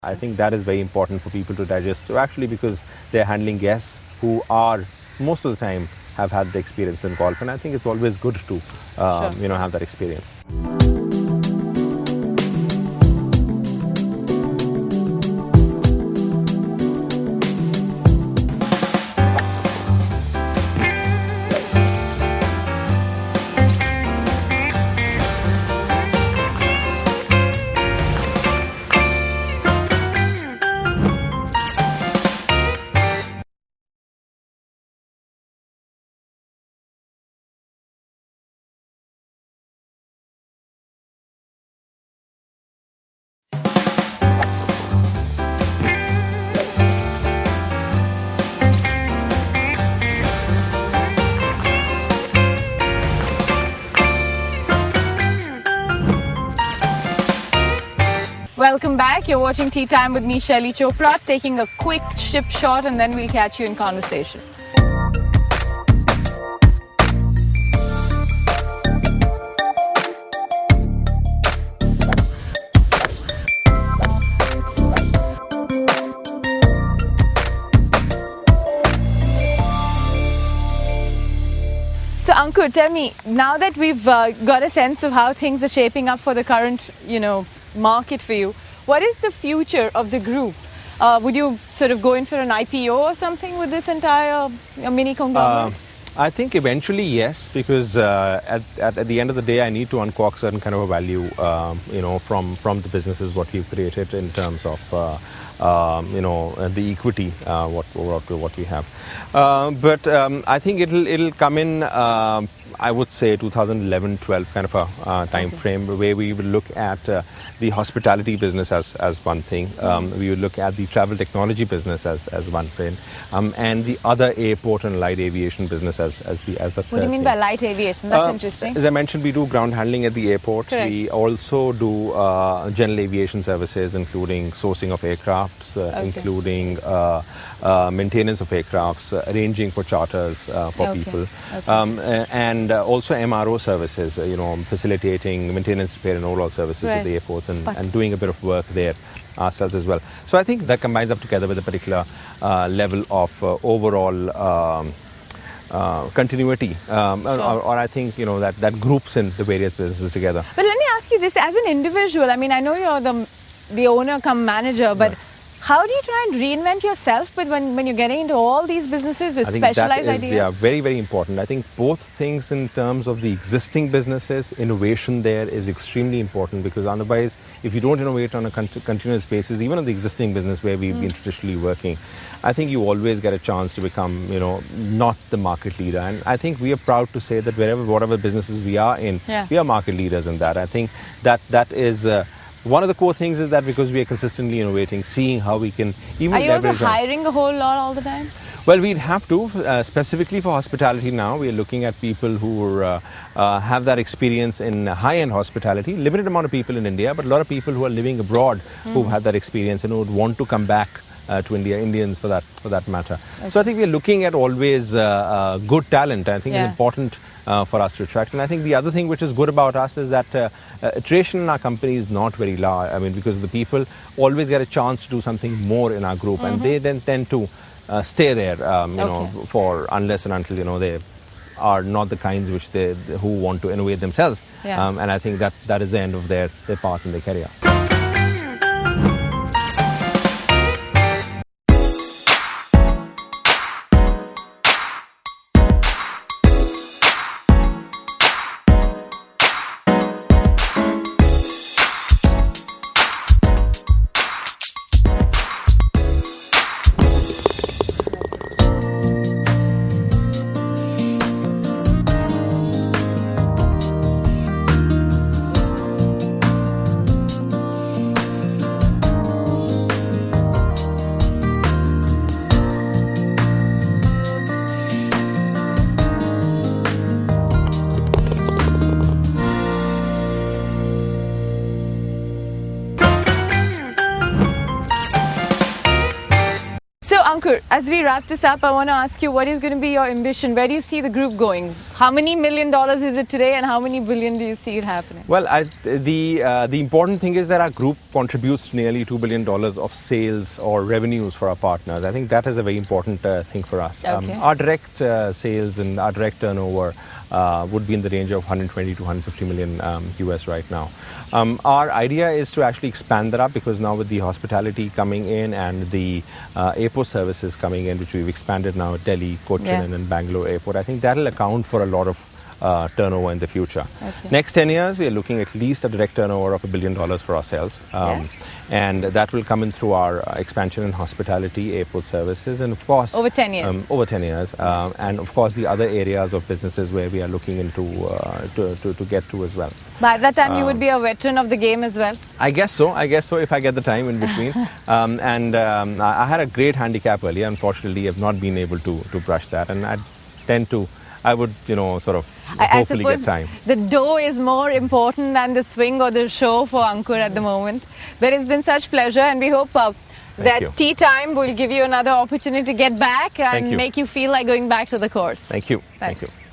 I think that is very important for people to digest, so actually, because they're handling guests who are most of the time have had the experience in golf, and I think it's always good to have that experience. Welcome back. You're watching Tea Time with me, Shaili Chopra, taking a quick ship shot and then we'll catch you in conversation. So Ankur, tell me, now that we've got a sense of how things are shaping up for the current, market for you, what is the future of the group? Would you sort of go in for an IPO or something with this entire mini conglomerate? I think eventually yes, because at the end of the day, I need to uncork certain kind of a value, from the businesses what we've created in terms of the equity what we have. But I think it'll come in. I would say 2011-12 kind of a time frame where we will look at the hospitality business as one thing. We will look at the travel technology business as one thing, and the other airport and light aviation business as the third. What do you mean by light aviation? That's interesting. As I mentioned, we do ground handling at the airports. Correct. We also do general aviation services, including sourcing of aircrafts, including maintenance of aircrafts, arranging for charters for people, and also MRO services, facilitating maintenance, repair and overall services at the airports, and doing a bit of work there ourselves as well. So I think that combines up together with a particular level of overall continuity, or I think that groups in the various businesses together. But let me ask you this, as an individual, I mean, I know you're the owner come manager, but how do you try and reinvent yourself when you're getting into all these businesses with specialized ideas? Yeah, very, very important. I think both things in terms of the existing businesses, innovation there is extremely important, because otherwise, if you don't innovate on a continuous basis, even on the existing business where we've been traditionally working, I think you always get a chance to become, not the market leader. And I think we are proud to say that whatever businesses we are in, we are market leaders in that. I think that is... one of the core things is that because we are consistently innovating, seeing how we can even leverage... Are you also hiring a whole lot all the time? Well, we'd have to, specifically for hospitality now. We are looking at people who have that experience in high-end hospitality. Limited amount of people in India, but a lot of people who are living abroad who've had that experience and who would want to come back to India, Indians for that matter. So I think we are looking at always good talent. I think it's important for us to attract. And I think the other thing which is good about us is that attrition in our company is not very large. I mean, because the people always get a chance to do something more in our group, and they then tend to stay there, for unless and until they are not the kinds who want to innovate themselves. And I think that is the end of their path in their career. Ankur, as we wrap this up, I want to ask you, what is going to be your ambition? Where do you see the group going? How many $1 million is it today, and how many billion do you see it happening? Well, the important thing is that our group contributes nearly $2 billion of sales or revenues for our partners. I think that is a very important thing for us. Okay. Our direct sales and our direct turnover would be in the range of 120 to 150 million US right now. Our idea is to actually expand that up, because now with the hospitality coming in and the airport services coming in, which we've expanded now at Delhi, Cochin and Bangalore airport, I think that will account for a lot of turnover in the future. Okay. Next 10 years, we are looking at least a direct turnover of $1 billion for ourselves. And that will come in through our expansion in hospitality, airport services, and of course... Over 10 years. Over 10 years. And of course, the other areas of businesses where we are looking into to get to as well. By that time, you would be a veteran of the game as well? I guess so. I guess so, if I get the time in between. I had a great handicap earlier. Unfortunately, I've not been able to brush that. And I would, sort of hopefully get time. The dough is more important than the swing or the show for Ankur at the moment. But it's been such pleasure, and we hope that tea time will give you another opportunity to get back and make you feel like going back to the course. Thank you. Thanks. Thank you.